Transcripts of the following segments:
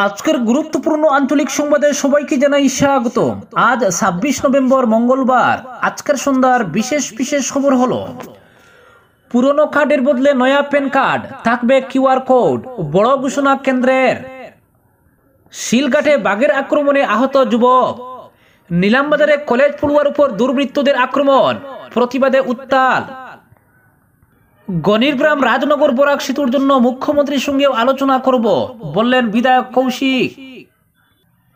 আজকের গুরুত্বপূর্ণ আঞ্চলিক সংবাদে সবাইকে জানাই স্বাগত। আজ ২৬ নভেম্বর মঙ্গলবার। আজকের সন্ধ্যার বিশেষ বিশেষ খবর হলো, পুরনো কার্ডের বদলে নয়া প্যান কার্ড, থাকবে কিউআর কোড, বড় ঘোষণা কেন্দ্রের। শিলঘাটে বাঘের আক্রমণে আহত যুবক। নিলামবাজারে কলেজ পড়ুয়ার উপর দুর্বৃত্তদের আক্রমণ, প্রতিবাদে উত্তাল। গণিরগ্রাম রাজনগর বরাক সেতুর জন্য মুখ্যমন্ত্রীর সঙ্গেও আলোচনা করব, বললেন বিধায়ক কৌশিক।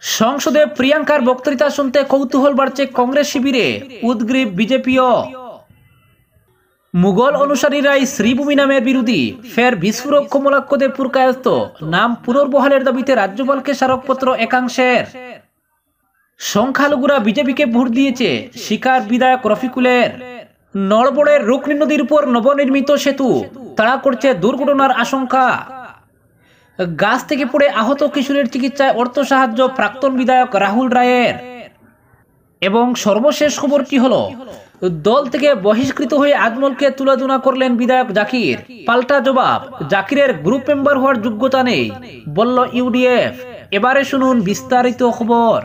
সংসদে প্রিয়াঙ্কার বক্তৃতা শুনতে কৌতূহল বাড়ছে কংগ্রেস শিবিরে, উদ্গ্রীব বিজেপিও। মুঘল অনুসারীরাই শ্রীভূমি নামের বিরোধী, ফের বিস্ফোরক কমলাক্ষদে পুরকায়স্ত, নাম পুনর্বহালের দাবিতে রাজ্যপালকে স্মারকপত্র একাংশের। সংখ্যালঘুরা বিজেপিকে ভোট দিয়েছে, স্বীকার বিধায়ক রফিকুলের। নড়বড়ের রুকনি নদীর উপর নবনির্মিত সেতু, তাড়া করছে দুর্ঘটনার আশঙ্কা। গাছ থেকে পড়ে আহত কিশোরের চিকিৎসায় অর্থ সাহায্য প্রাক্তন বিধায়ক রাহুল রায়ের। এবং সর্বশেষ খবরটি হলো, দল থেকে বহিষ্কৃত হয়ে আজমলকে তুলাধুনা করলেন বিধায়ক জাকির। পাল্টা জবাব, জাকিরের গ্রুপ মেম্বার হওয়ার যোগ্যতা নেই, বলল ইউডিএফ। এবারে শুনুন বিস্তারিত খবর।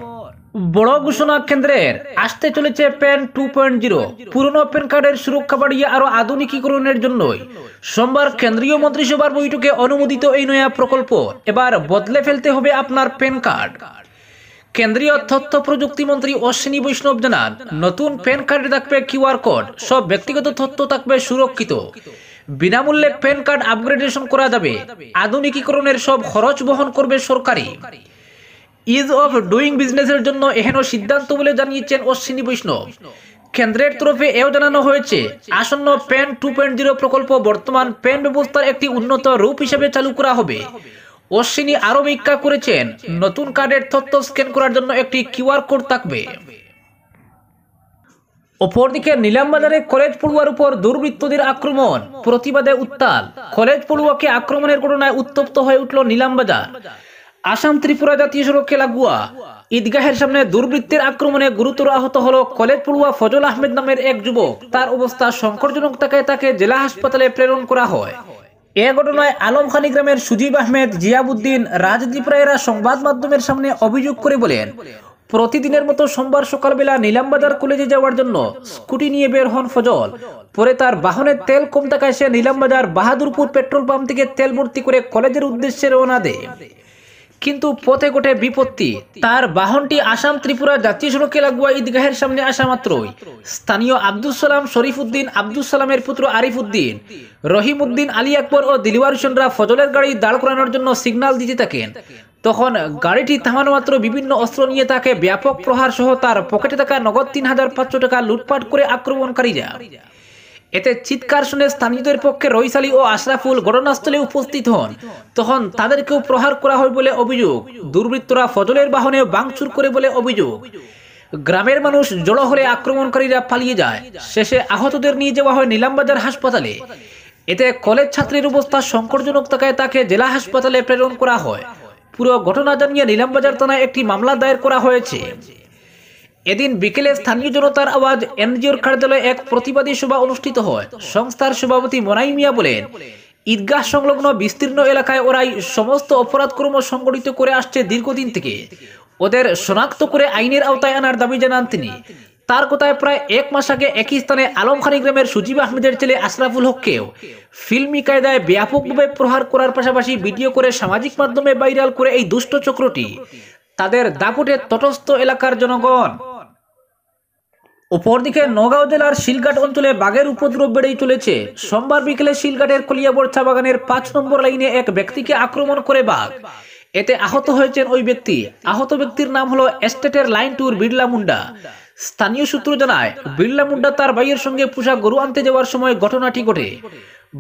বড় ঘোষণা কেন্দ্রের আসতে চলেছে প্যান 2.0। পুরনো প্যান কার্ডের সুরক্ষা বাড়িয়ে আরো আধুনিকীকরণের জন্যই সোমবার কেন্দ্রীয় মন্ত্রিসভার বৈঠকে অনুমোদিত এই নয়া প্রকল্প। এবার বদলে ফেলতে হবে আপনার প্যান কার্ড। কেন্দ্রীয় তথ্য প্রযুক্তি মন্ত্রী অশ্বিনী বৈষ্ণব জানান, নতুন প্যান কার্ডে থাকবে কিউআর কোড, সব ব্যক্তিগত তথ্য থাকবে সুরক্ষিত। বিনামূল্যে প্যান কার্ড আপগ্রেডেশন করা যাবে, আধুনিকীকরণের সব খরচ বহন করবে সরকারি। ইজ অফ ডুইং বিজনেসের জন্য এহেন সিদ্ধান্ত বলে জানিয়েছেন অশ্বিনী বৈষ্ণব। কেন্দ্রের তরফে এও জানানো হয়েছে, আসন্ন প্যান 2.0 প্রকল্প বর্তমান প্যান ব্যবস্থার একটি উন্নত রূপ হিসেবে চালু করা হবে। অশ্বিনী আরো ব্যাখ্যা করেছেন, নতুন কার্ডের তথ্য স্ক্যান করার জন্য একটি কিউআর কোড থাকবে। অপরদিকে নিলামবাজারে কলেজ পড়ুয়ার উপর দুর্বৃত্তদের আক্রমণ, প্রতিবাদে উত্তাল। কলেজ পড়ুয়াকে আক্রমণের ঘটনায় উত্তপ্ত হয়ে উঠল নিলামবাজার। আসাম ত্রিপুরা জাতীয় সড়কে লাগোয়া ঈদগাহের সামনে দুর্বৃত্তের আক্রমণে গুরুতর আহত হল কলেজ পড়ুয়া ফজল আহমেদ নামের এক যুবক। তার অবস্থা সংকটজনক থাকায় তাকে জেলা হাসপাতালে প্রেরণ করা হয়। এ ঘটনায় আলমখানি গ্রামের সুজিব আহমেদ, জিয়াবুদ্দিন, রাজদীপ রায়েরা সংবাদ মাধ্যমের সামনে অভিযোগ করে বলেন, প্রতিদিনের মতো সোমবার সকালবেলা নিলামবাজার কলেজে যাওয়ার জন্য স্কুটি নিয়ে বের হন ফজল। পরে তার বাহনের তেল কম থাকায় সে নিলামবাজার বাহাদুরপুর পেট্রোল পাম্প থেকে তেল ভর্তি করে কলেজের উদ্দেশ্যে রওনা দেয়। কিন্তু পথে ঘটে বিপত্তি। তার বাহনটি আসাম ত্রিপুরা জাতীয় সড়কে লাগোয়া ঈদগাহের সামনে আসা মাত্রই স্থানীয় আব্দুল সালাম, শরীফ উদ্দিন, আব্দুল সালামের পুত্র আরিফ উদ্দিন, রহিম উদ্দিন, আলী আকবর ও দিলওয়ার হোসেনরা ফজলের গাড়ি দাঁড় করানোর জন্য সিগন্যাল দিতে থাকেন। তখন গাড়িটি থামানো মাত্র বিভিন্ন অস্ত্র নিয়ে তাকে ব্যাপক প্রহার সহ তার পকেটে থাকা নগদ ৩৫০০ টাকা লুটপাট করে আক্রমণকারীরা। এতে চিৎকার শুনে স্থানীয়দের পক্ষে রইস আলী ও আশরাফুল ঘটনাস্থলে উপস্থিত হন। তখন তাদেরকেও প্রহার করা হয় বলে অভিযোগ। দুর্বৃত্তরা ফজলের বাহনে ভাঙচুর করে বলে অভিযোগ। গ্রামের মানুষ জড়ো হলে আক্রমণকারীরা পালিয়ে যায়। শেষে আহতদের নিয়ে যাওয়া হয় নিলামবাজার হাসপাতালে। এতে কলেজ ছাত্রীর অবস্থা সংকটজনক থাকায় তাকে জেলা হাসপাতালে প্রেরণ করা হয়। পুরো ঘটনা জানিয়ে নিলামবাজার থানায় একটি মামলা দায়ের করা হয়েছে। এদিন বিকেলে স্থানীয় জনতার আওয়াজ এনজিওর কার্যালয়ে এক প্রতিবাদী সভা অনুষ্ঠিত হয়। সংস্থার সভাপতি মনাই মিয়া বলেন, ঈদগাহ সংলগ্ন বিস্তীর্ণ এলাকায় ওরাই সমস্ত অপরাধকর্ম সংগঠিত করে আসছে দীর্ঘদিন থেকে। ওদের শনাক্ত করে আইনের আওতায় আনার দাবি জানান তিনি। তার কথায় প্রায় ১ মাস আগে একই স্থানে আলমখানি গ্রামের সুজিব আহমেদের ছেলে আশরাফুল হককেও ফিল্মি কায়দায় ব্যাপকভাবে প্রহার করার পাশাপাশি ভিডিও করে সামাজিক মাধ্যমে ভাইরাল করে এই দুষ্ট চক্রটি তাদের দাপুটে তটস্থ এলাকার জনগণ। অপরদিকে নওগাঁ জেলার শিলঘাট অঞ্চলে বাঘের উপদ্রব বেড়েই চলেছে। সোমবার বিকেলে শিলঘাটের কলিয়াবর চা বাগানের ৫ নম্বর লাইনে এক ব্যক্তিকে আক্রমণ করে বাঘ। এতে আহত হয়েছেন ওই ব্যক্তি। আহত ব্যক্তির নাম হলো এস্টেটের লাইন টুর বিড়লা মুন্ডা। স্থানীয় সূত্র জানায়, বিড়লা মুন্ডা তার ভাইয়ের সঙ্গে পোষা গরু আনতে যাওয়ার সময় ঘটনাটি ঘটে।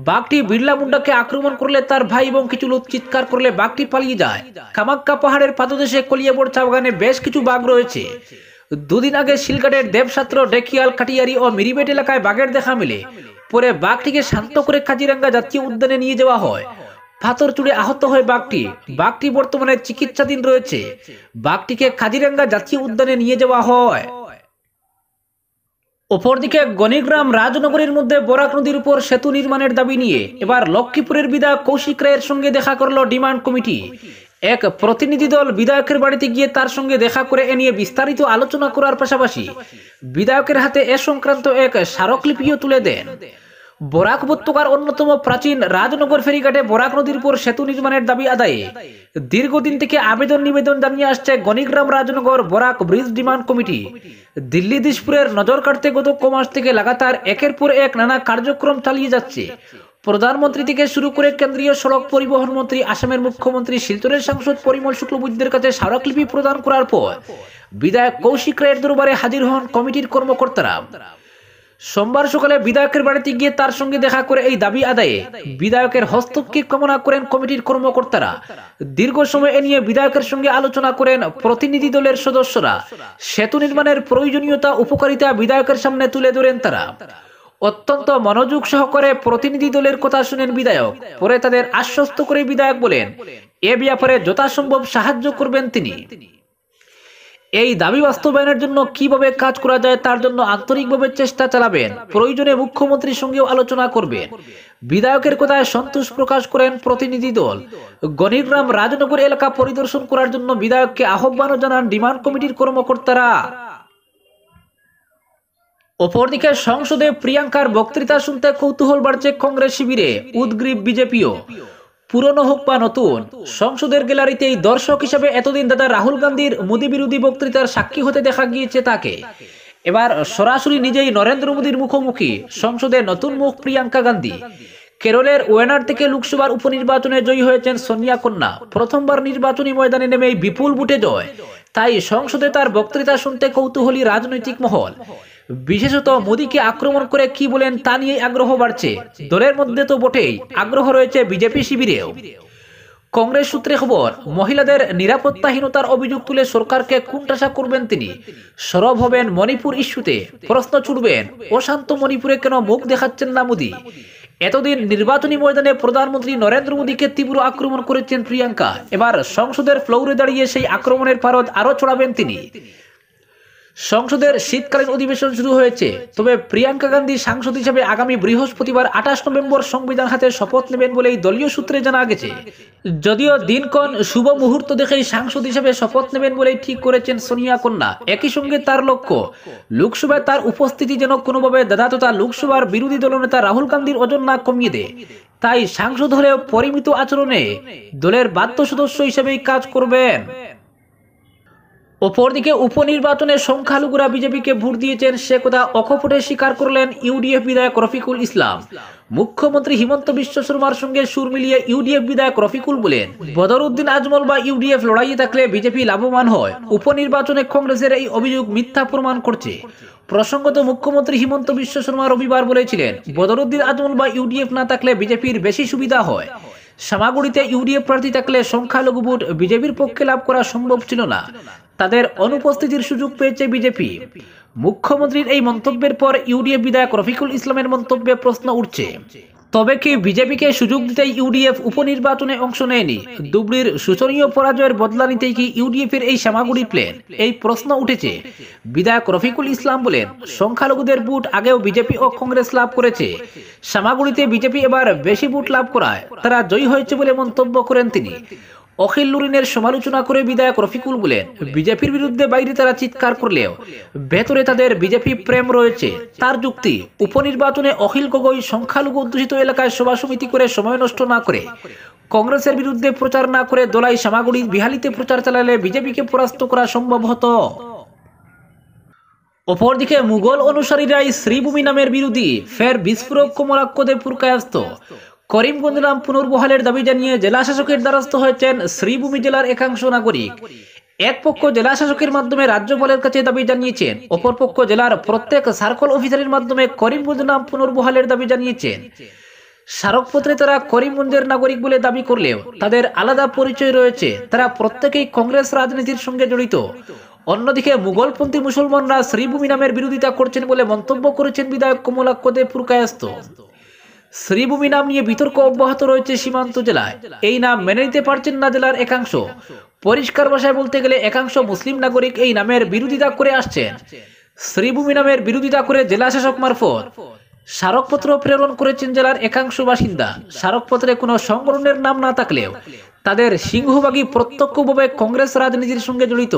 বাঘটি বিড়লা মুন্ডাকে আক্রমণ করলে তার ভাই এবং কিছু লোক চিৎকার করলে বাঘটি পালিয়ে যায়। কামাক্কা পাহাড়ের পাদদেশে কলিয়াবর চা বাগানে বেশ কিছু বাঘ রয়েছে। দুদিন আগে শিলঘাটের দেবসাত্র, ডেকিয়াল, কাটিয়ারি ও মিরিবেট এলাকায় বাঘের দেখা মেলে। পরে বাঘটিকে শান্ত করে কাজিরাঙ্গা জাতীয় উদ্যানে নিয়ে যাওয়া হয়। পাথর চুড়ে আহত হয় বাঘটি। বাঘটি বর্তমানে চিকিৎসাধীন রয়েছে। বাঘটিকে কাজিরাঙ্গা জাতীয় উদ্যানে নিয়ে যাওয়া হয়। অপরদিকে গণিগ্রাম রাজনগরের মধ্যে বরাক নদীর উপর সেতু নির্মাণের দাবি নিয়ে এবার লক্ষ্মীপুরের বিধায়ক কৌশিক রায়ের সঙ্গে দেখা করল ডিমান্ড কমিটি। এক প্রতিনিধি দল বিধায়কের বাড়িতে গিয়ে তার সঙ্গে দেখা করে এ নিয়ে বিস্তারিত আলোচনা করার পাশাপাশি বিধায়কের হাতে এ সংক্রান্ত এক স্মারকলিপিও তুলে দেন। বরাক উপত্যকার অন্যতম প্রাচীন রাজনগর ফেরিঘাটে বরাক নদীর উপর সেতু নির্মাণের দাবি আদায়ে দীর্ঘদিন থেকে আবেদন নিবেদন জানিয়ে আসছে Ganigram Rajnagar Barak bridge demand committee. Delhi দিশপুরের নজর কাটতে গত কমাস থেকে লাগাতার একের পর এক নানা কার্যক্রম চালিয়ে যাচ্ছে। প্রধানমন্ত্রী থেকে শুরু করে কেন্দ্রীয় সড়ক পরিবহন মন্ত্রী, আসামের মুখ্যমন্ত্রী, শিলচরের সাংসদ পরিমল শুক্লবৈদ্যের কাছে স্মারকলিপি প্রদান করার পর বিধায়ক কৌশিক রায়ের দরবারে হাজির হন কমিটির কর্মকর্তারা। সোমবার সকালে বিধায়কের বাড়িতে গিয়ে তার সঙ্গে দেখা করে এই দাবি আদায়ে বিধায়কের হস্তক্ষেপ কামনা করেন কমিটির কর্মকর্তারা। দীর্ঘ সময় এ নিয়ে বিধায়কের সঙ্গে আলোচনা করেন প্রতিনিধি দলের সদস্যরা। সেতু নির্মাণের প্রয়োজনীয়তা, উপকারিতা বিধায়কের সামনে তুলে ধরেন তারা। অত্যন্ত মনোযোগ সহকারে প্রতিনিধি দলের কথা শুনেন বিধায়ক। পরে তাদের আশ্বস্ত করে বিধায়ক বলেন এ ব্যাপারে যথাসম্ভব সাহায্য করবেন তিনি। এই দাবি বাস্তবায়নের জন্য কিভাবে কাজ করা যায় তার জন্য আন্তরিকভাবে চেষ্টা চালাবেন। প্রয়োজনে মুখ্যমন্ত্রীর সঙ্গেও আলোচনা করবেন। বিধায়কের কথায় সন্তোষ প্রকাশ করেন প্রতিনিধি দল। গণিগ্রাম রাজনগর এলাকা পরিদর্শন করার জন্য বিধায়ককে আহ্বানও জানান ডিমান্ড কমিটির কর্মকর্তারা। অপরদিকে সংসদে প্রিয়াঙ্কার বক্তৃতা শুনতে কৌতূহল বাড়ছে কংগ্রেস শিবিরে, উদ্গ্রীব বিজেপিও। পুরনো হোক বা নতুন, সংসদের গ্যালারিতে এই দর্শক হিসেবে এতদিন দাদা রাহুল গান্ধীর মোদী বিরোধী বক্তৃতার সাক্ষী হতে দেখা গিয়েছে তাকে। এবার সরাসরি নিজেই নরেন্দ্র মোদীর মুখোমুখি সংসদে নতুন মুখ প্রিয়াঙ্কা গান্ধী। কেরলের ওয়েনার থেকে লোকসভার উপনির্বাচনে জয়ী হয়েছেন সোনিয়া কন্যা। প্রথমবার নির্বাচনী ময়দানে নেমেই বিপুল ভোটে জয়, তাই সংসদে তার বক্তৃতা শুনতে কৌতূহলী রাজনৈতিক মহল। বিশেষত মোদীকে আক্রমণ করে কি বলেন তা নিয়ে আগ্রহ বাড়ছে। দলের মধ্যে তো বটেই, আগ্রহ রয়েছে বিজেপি শিবিরেও। কংগ্রেস সূত্রে খবর, মহিলাদের নিরাপত্তাহীনতার অভিযোগ তুলে সরকারকে কুণ্ঠাসা করবেন তিনি। সরব হবেন মণিপুর ইস্যুতে। প্রশ্ন ছুড়বেন অশান্ত মণিপুরে কেন মুখ দেখাচ্ছেন না মোদী। এতদিন নির্বাচনী ময়দানে প্রধানমন্ত্রী নরেন্দ্র মোদীকে তীব্র আক্রমণ করেছেন প্রিয়াঙ্কা। এবার সংসদের ফ্লোরে দাঁড়িয়ে সেই আক্রমণের পারদ আরো ছড়াবেন তিনি। সংসদের শীতকালীন অধিবেশন শুরু হয়েছে, তবে প্রিয়াঙ্কা গান্ধী সাংসদ হিসেবে আগামী বৃহস্পতিবার 28 নভেম্বর সংবিধান হাতে শপথ নেবেন বলেই দলীয় সূত্রে জানা গেছে। যদিও দিনক্ষণ শুভ মুহূর্ত দেখেই সাংসদ হিসেবে শপথ নেবেন বলেই ঠিক করেছেন সোনিয়া কন্যা। একই সঙ্গে তার লক্ষ্য, লোকসভায় তার উপস্থিতি যেন কোনোভাবে দাদা তথা লোকসভার বিরোধী দলনেতা রাহুল গান্ধীর ওজন না কমিয়ে দেয়। তাই সাংসদ হলেও পরিমিত আচরণে দলের বাধ্য সদস্য হিসেবেই কাজ করবেন। অপরদিকে উপনির্বাচনে সংখ্যালঘুরা বিজেপিকে ভোট দিয়েছেন সে কথা অকপটে স্বীকার করলেন ইউডিএফ বিধায়ক রফিকুল ইসলাম। মুখ্যমন্ত্রী হিমন্ত বিশ্ব শর্মার সঙ্গে সুর মিলিয়ে ইউডিএফ বিধায়ক রফিকুল বলেন, বদরউদ্দিন আজমল বা ইউডিএফ লড়াইয়ে থাকলে বিজেপি লাভবান হয়। উপনির্বাচনে কংগ্রেসের এই অভিযোগ মিথ্যা প্রমাণ করছে। প্রসঙ্গত, মুখ্যমন্ত্রী হিমন্ত বিশ্ব শর্মা রবিবার বলেছিলেন, বদরউদ্দিন আজমল বা ইউডিএফ না থাকলে বিজেপির বেশি সুবিধা হয়। সামাগুড়িতে ইউডিএফ প্রার্থী থাকলে সংখ্যালঘু ভোট বিজেপির পক্ষে লাভ করা সম্ভব ছিল না। তাদের অনুপস্থিতির সুযোগ পেয়েছে বিজেপি। মুখ্যমন্ত্রীর এই মন্তব্যের পর ইউডিএফ বিধায়ক রফিকুল ইসলামের মন্তব্যে প্রশ্ন উঠছে, তবে কি বিজেপিকে সুযোগ দিতে ইউডিএফ উপনির্বাচনে অংশ নেয়নি? ধুবড়ীর শোচনীয় পরাজয়ের বদলা নিতেই কি ইউডিএফ এর এই সামাগুড়ি প্ল্যান? এই প্রশ্ন উঠেছে। বিধায়ক রফিকুল ইসলাম বলেন, সংখ্যালঘুদের ভোট আগেও বিজেপি ও কংগ্রেস লাভ করেছে। সামাগুড়িতে বিজেপি এবার বেশি ভোট লাভ করায় তারা জয়ী হয়েছে বলে মন্তব্য করেন তিনি। অখিল লুরিনের সমালোচনা করে বিধায়ক রফিকুল বলেন, বিজেপির বিরুদ্ধে বাইরে তারা চিৎকার করলেও ভেতরে তাদের বিজেপি প্রেম রয়েছে। তার যুক্তি, উপনির্বাচনে অখিল গগৈ সংখ্যালঘু অধ্যুষিত এলাকায় সভা সমিতি করে সময় নষ্ট না করে, কংগ্রেসের বিরুদ্ধে প্রচার না করে দলাই সামাগুড়ি বিহালিতে প্রচার চালালে বিজেপিকে পরাস্ত করা সম্ভব হতো। অপরদিকে মুঘল অনুসারীরাই শ্রীভূমি নামের বিরোধী ফের বিস্ফোরক কমলাক্ষ পুরকায়স্ত। করিমগঞ্জ নাম পুনর্বহালের দাবি জানিয়ে জেলা শাসকের দ্বারস্থ হয়েছেন শ্রীভূমি জেলার একাংশ নাগরিক। এক পক্ষ জেলা শাসকের মাধ্যমে রাজ্যপালের কাছে দাবি জানিয়েছেন, অপর পক্ষ জেলার প্রত্যেক সার্কল অফিসারের মাধ্যমে করিমগঞ্জ নাম পুনর্বহালের দাবি জানিয়েছেন। স্মারকপত্রে তারা করিমগঞ্জের নাগরিক বলে দাবি করলেও তাদের আলাদা পরিচয় রয়েছে। তারা প্রত্যেকেই কংগ্রেস রাজনীতির সঙ্গে জড়িত। অন্যদিকে মুঘলপন্থী মুসলমানরা শ্রীভূমি নামের বিরোধিতা করছেন বলে মন্তব্য করেছেন বিধায়ক কমলাক্ষ পুরকায়স্ত। শ্রীভূমি নাম নিয়ে বিতর্ক অব্যাহত রয়েছে সীমান্ত জেলায়। এই নাম মেনে নিতে পারছেন না জেলার একাংশ। পরিষ্কার ভাষায় বলতে গেলে একাংশ মুসলিম নাগরিক এই নামের বিরোধিতা করে আসছেন। শ্রীভূমি নামের বিরোধিতা করে জেলা শাসক মারফত স্মারকপত্র প্রেরণ করেছেন জেলার একাংশ বাসিন্দা। স্মারকপত্রে কোনো সংগঠনের নাম না থাকলেও তাদের সিংহভাগই প্রত্যক্ষভাবে কংগ্রেস রাজনীতির সঙ্গে জড়িত।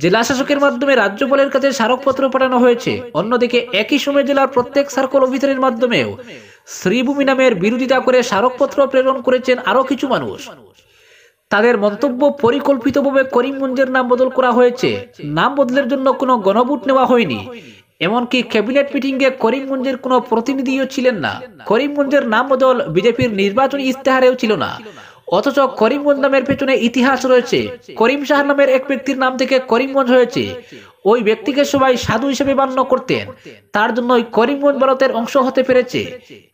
জেলা শাসকের মাধ্যমে রাজ্যপালের কাছে স্মারকপত্র পাঠানো হয়েছে। অন্যদিকে একই সময় জেলার প্রত্যেক সার্কল অফিসারের মাধ্যমেও শ্রীভূমি নামের বিরোধিতা করে স্মারকপত্র প্রেরণ করেছেন আরও কিছু মানুষ। তাদের মন্তব্য, পরিকল্পিতভাবে করিমগঞ্জের নাম বদল করা হয়েছে। নাম বদলের জন্য কোনো গণভোট নেওয়া হয়নি। এমনকি ক্যাবিনেট মিটিংয়ে করিমগঞ্জের কোনো প্রতিনিধিও ছিলেন না। করিমগঞ্জের নাম বদল বিজেপির নির্বাচনী ইস্তেহারেও ছিল না। অথচ করিমগঞ্জ নামের পেছনে ইতিহাস রয়েছে। করিম শাহ নামের এক ব্যক্তির নাম থেকে করিমগঞ্জ হয়েছে। ওই ব্যক্তিকে সবাই সাধু হিসেবে মান্য করতেন, তার জন্যই করিমগঞ্জ ভারতের অংশ হতে পেরেছে।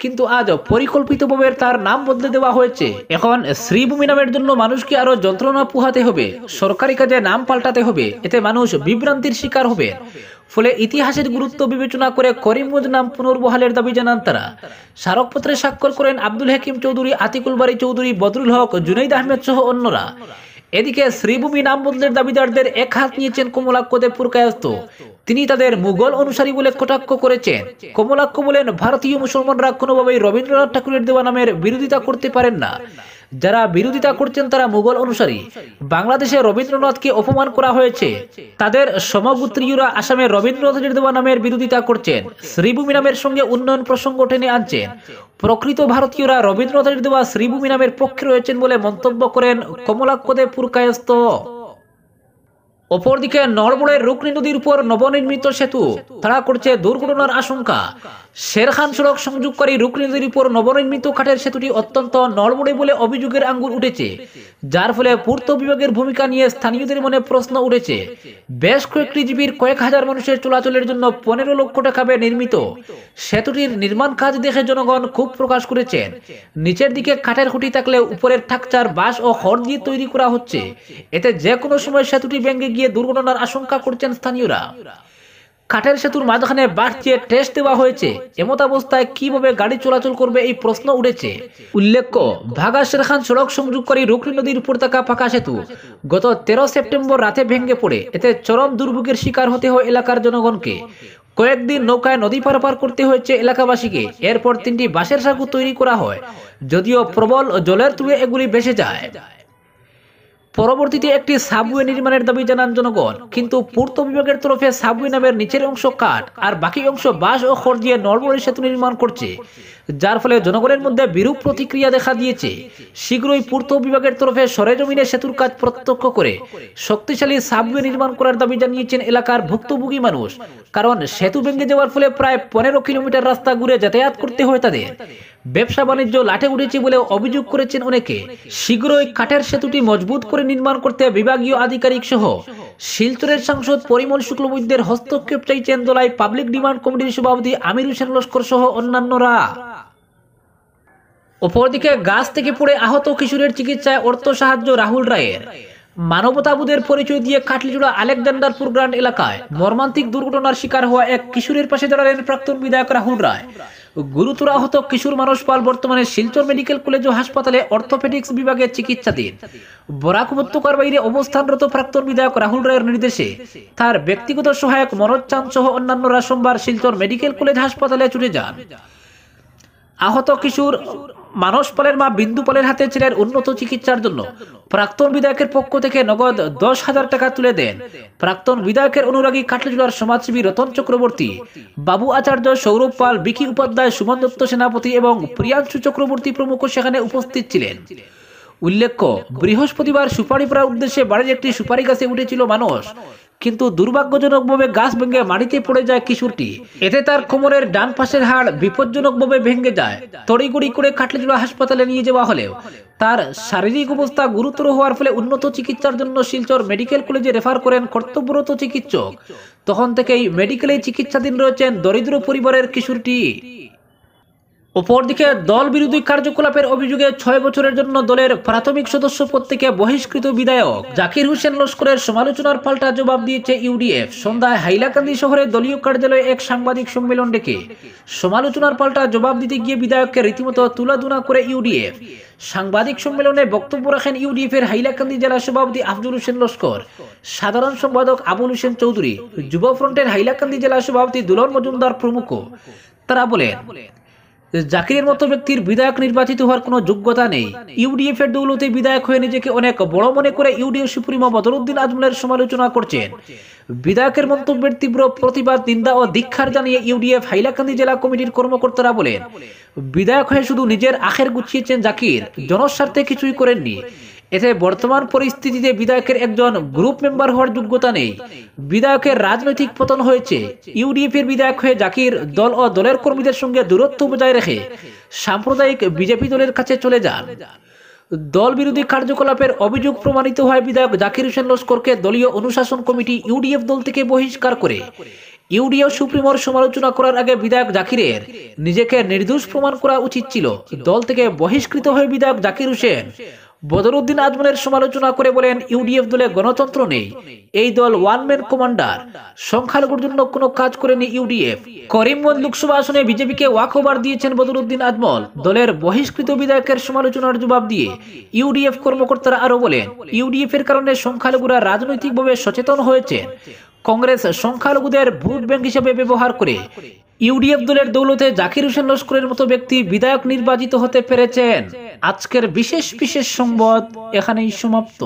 কিন্তু আজ পরিকল্পিতভাবে তার নাম বদলে দেওয়া হয়েছে। এখন শ্রীভূমি নামের জন্য মানুষকে আরো যন্ত্রণা পোহাতে হবে, সরকারি কাজে নাম পাল্টাতে হবে। এতে মানুষ বিভ্রান্তির শিকার হবে। ফলে ইতিহাসের গুরুত্ব বিবেচনা করে করিমগঞ্জ নাম পুনর্বহালের দাবি জানান তারা। স্মারকপত্রে স্বাক্ষর করেন আব্দুল হাকিম চৌধুরী, আতিকুল বারী চৌধুরী, বদরুল হক, জুনাইদ আহমেদ সহ অন্যরা। এদিকে শ্রীভূমি নাম বদলের দাবিদারদের এক হাত নিয়েছেন কমলাক্ষ দেবপুর কায়স্থ। তিনি তাদের মুঘল অনুসারী বলে কটাক্ষ করেছেন। কমলাক্ষ বলেন, ভারতীয় মুসলমানরা কোনোভাবেই রবীন্দ্রনাথ ঠাকুরের দেওয়া নামের বিরোধিতা করতে পারেন না। যারা বিরোধিতা করছেন তারা মুঘল অনুসারী। বাংলাদেশে রবীন্দ্রনাথকে অপমান করা হয়েছে। তাদের সমগোত্রীয়রা আসামে রবীন্দ্রনাথের দেওয়া নামের বিরোধিতা করছেন। শ্রীভূমি নামের সঙ্গে উন্নয়ন প্রসঙ্গ টেনে আনছেন। প্রকৃত ভারতীয়রা রবীন্দ্রনাথের দেওয়া শ্রীভূমি নামের পক্ষে রয়েছেন বলে মন্তব্য করেন কমলাক্ষ দেবপুর কায়স্থ। অপরদিকে নড়বড়ের রুকনি নদীর উপর নবনির্মিত সেতু তাড়া করছে দুর্ঘটনার আশঙ্কা। শেরখান সড়ক সংযোগকারী রুকনি নদীর উপর নবনির্মিত কাঠের সেতুটি অত্যন্ত নড়বড়ে বলে অভিযোগের আঙ্গুল উঠেছে, যার ফলে পূর্ত বিভাগের ভূমিকা নিয়ে স্থানীয়দের মনে প্রশ্ন উঠেছে। বেশ কয়েকটি জীবীর কয়েক হাজার মানুষের চলাচলের জন্য 15 লক্ষ টাকা ব্যয়ে নির্মিত সেতুটির নির্মাণ কাজ দেখে জনগণ ক্ষোভ প্রকাশ করেছেন। নিচের দিকে কাঠের খুঁটি থাকলেও উপরের স্ট্রাকচার বাঁশ ও খড় দিয়ে তৈরি করা হচ্ছে। এতে যে কোনো সময় সেতুটি ভেঙে গিয়ে দুর্ঘটনার আশঙ্কা করছেন স্থানীয়রা। কাঠের সেতুর মাঝখানে বাঁশ দিয়ে টেস্ট দেওয়া হয়েছে। এমত অবস্থায় কিভাবে গাড়ি চলাচল করবে এই প্রশ্ন উঠেছে। উল্লেখ্য, ভাগা শেরখান সড়ক সংযোগকারী রুকনি নদীর উপর থাকা পাকা সেতু গত 13 সেপ্টেম্বর রাতে ভেঙে পড়ে। এতে চরম দুর্ভোগের শিকার হতে হয় এলাকার জনগণকে। কয়েকদিন নৌকায় নদী পারাপার করতে হয়েছে এলাকাবাসীকে। এরপর 3টি বাঁশের সাঁকো তৈরি করা হয়, যদিও প্রবল জলের তুলে এগুলি ভেসে যায়। পরবর্তীতে একটি সাবওয়ে নির্মাণের দাবি জানান জনগণ, কিন্তু পূর্ত বিভাগের তরফে সাবওয়ে নামের নিচের অংশ কাঠ আর বাকি অংশ বাঁশ ও খড় দিয়ে নড়বড়ে সেতু নির্মাণ করছে, যার ফলে জনগণের মধ্যে বিরূপ প্রতিক্রিয়া দেখা দিয়েছে। শীঘ্রই পূর্ত বিভাগের তরফে সরেজমিনে সেতুর কাজ প্রত্যক্ষ করে শক্তিশালী সাবওয়ে নির্মাণ করার দাবি জানিয়েছেন এলাকার ভুক্তভোগী মানুষ। কারণ সেতু ভেঙে যাওয়ার ফলে প্রায় 15 কিলোমিটার রাস্তা ঘুরে যাতায়াত করতে হয় তাদের। ব্যবসা বাণিজ্য লাটে উঠেছে বলে অভিযোগ করেছেন অনেকে। শীঘ্রই কাঠের সেতুটি মজবুত করে নির্মাণ করতে বিভাগীয় আধিকারিক সহ শিলচরের সাংসদ পরিমল শুক্লবৈদ্যের হস্তক্ষেপ চাইছেন দলাই পাবলিক ডিমান্ড কমিটির সভাপতি আমির হোসেন লস্কর সহ অন্যান্যরা। অপরদিকে গাছ থেকে পড়ে আহত কিশোরের চিকিৎসায় অর্থ সাহায্য রাহুল রায়ের। মানবতাবোধের পরিচয় দিয়ে কাটলিজোড়া আলেকজান্ডারপুর গ্রান্ড এলাকায় মর্মান্তিক দুর্ঘটনার শিকার হওয়া এক কিশোরের পাশে দাঁড়ালেন প্রাক্তন বিধায়ক রাহুল রায়। গুরুতর আহত কিশোর মানস পাল বর্তমানে শিলচর মেডিকেল কলেজ ও হাসপাতালে অর্থোপেডিক্স বিভাগে চিকিৎসাধীন। বরাক উপত্যকার বাইরে অবস্থানরত প্রাক্তন বিধায়ক রাহুল রায়ের নির্দেশে তার ব্যক্তিগত সহায়ক মনোজ চাঁদ সহ অন্যান্যরা সোমবার শিলচর মেডিকেল কলেজ হাসপাতালে ছুটে যান। আহত কিশোর মানস পালের মা বিন্দু পালের হাতে ছেলের উন্নত চিকিৎসার জন্য প্রাক্তন বিধায়কের পক্ষ থেকে নগদ 10,000 টাকা তুলে দেন। প্রাক্তন বিধায়কের অনুরাগী কাটলিজোড়ার সমাজসেবী রতন চক্রবর্তী, বাবু আচার্য, সৌরভ পাল, বিকি উপাধ্যায়, সুমন দত্ত সেনাপতি এবং প্রিয়াংশু চক্রবর্তী প্রমুখ সেখানে উপস্থিত ছিলেন। উল্লেখ্য, বৃহস্পতিবার সুপারি পড়ার উদ্দেশ্যে বাড়ির একটি সুপারি গাছে উঠেছিল মানুষ, কিন্তু দুর্ভাগ্যজনকভাবে গাছ ভেঙে মাটিতে পড়ে যায় কিশোরটি। এতে তার কোমরের ডান পাশের হাড় বিপজ্জনকভাবে ভেঙে যায়। তড়িঘড়ি করে কাটলিজোড়া হাসপাতালে নিয়ে যাওয়া হলেও তার শারীরিক অবস্থা গুরুতর হওয়ার ফলে উন্নত চিকিৎসার জন্য শিলচর মেডিকেল কলেজে রেফার করেন কর্তব্যরত চিকিৎসক। তখন থেকেই মেডিকেলে চিকিৎসাধীন রয়েছেন দরিদ্র পরিবারের কিশোরটি। অপরদিকে দল বিরোধী কার্যকলাপের অভিযোগে 6 বছরের জন্য দলের প্রাথমিক সদস্য পদ থেকে বহিষ্কৃত বিধায়ক জাকির হোসেন লস্করের সমালোচনার পাল্টা জবাব দিয়েছে ইউডিএফ। সন্ধ্যায় হাইলাকান্দি শহরে দলীয় কার্যালয়ে এক সাংবাদিক সম্মেলন ডেকে সমালোচনার পাল্টা জবাব দিতে গিয়ে বিধায়ককে রীতিমতো তুলাধুনা করে ইউডিএফ। সাংবাদিক সম্মেলনে বক্তব্য রাখেন ইউডিএফ এর হাইলাকান্দি জেলা সভাপতি আফজল হোসেন লস্কর, সাধারণ সম্পাদক আবুল হোসেন চৌধুরী, যুব ফ্রন্টের হাইলাকান্দি জেলা সভাপতি দুলন মজুমদার প্রমুখ। তারা বলেন, জাকিরের মতো ব্যক্তির বিধায়ক নির্বাচিত হওয়ার কোনো যোগ্যতা নেই। ইউডিএফ এর দৌলতে বিধায়ক হয়ে নিজেকে অনেক বড় মনে করে ইউডিএফ সুপ্রিমো বদরুদ্দিন আজমলের সমালোচনা করছেন। বিধায়কের মন্তব্যের তীব্র প্রতিবাদ, নিন্দা ও ধিক্কার জানিয়ে ইউডিএফ হাইলাকান্দি জেলা কমিটির কর্মকর্তারা বলেন, বিধায়ক হয়ে শুধু নিজের আখের গুছিয়েছেন জাকির, জনস্বার্থে কিছুই করেননি। এতে বর্তমান পরিস্থিতিতে বিধায়কের একজন গ্রুপ মেম্বার হওয়ার যোগ্যতা নেই। বিধায়কের রাজনৈতিক পতন হয়েছে। ইউডিএফ এর বিধায়ক হয়ে জাকির দল ও দলের কর্মীদের সঙ্গে দূরত্ব বজায় রেখে সাম্প্রদায়িক বিজেপি দলের কাছে চলে যান। দল বিরোধী কার্যকলাপের অভিযোগ প্রমাণিত হয় বিধায়ক জাকির হোসেন লস্করকে দলীয় অনুশাসন কমিটি ইউডিএফ দল থেকে বহিষ্কার করে। ইউডিএফ সুপ্রিমোর সমালোচনা করার আগে বিধায়ক জাকিরের নিজেকে নির্দোষ প্রমাণ করা উচিত ছিল। দল থেকে বহিষ্কৃত হয়ে বিধায়ক জাকির হোসেন বদরুদ্দিন আজমলের সমালোচনা করে বলেন, ইউডিএফ দলে গণতন্ত্র নেই, এই দল ওয়ান ম্যান কমান্ডার, সংখ্যালঘুর জন্য কোনো কাজ করেনি ইউডিএফ। করিমগঞ্জ লোকসভা আসনে বিজেপিকে ওয়াকওভার দিয়েছেন বদরুদ্দিন আজমল। দলের বহিষ্কৃত বিধায়কের সমালোচনার জবাব দিয়ে ইউডিএফ কর্মকর্তারা আরো বলেন, ইউডিএফ এর কারণে সংখ্যালঘুরা রাজনৈতিকভাবে সচেতন হয়েছেন। কংগ্রেস সংখ্যালঘুদের ভোট ব্যাংক হিসেবে ব্যবহার করে ইউডিএফ দলের দৌলতে জাকির হোসেন লস্করের মতো ব্যক্তি বিধায়ক নির্বাচিত হতে পেরেছেন। আজকের বিশেষ সংবাদ এখানেই সমাপ্ত।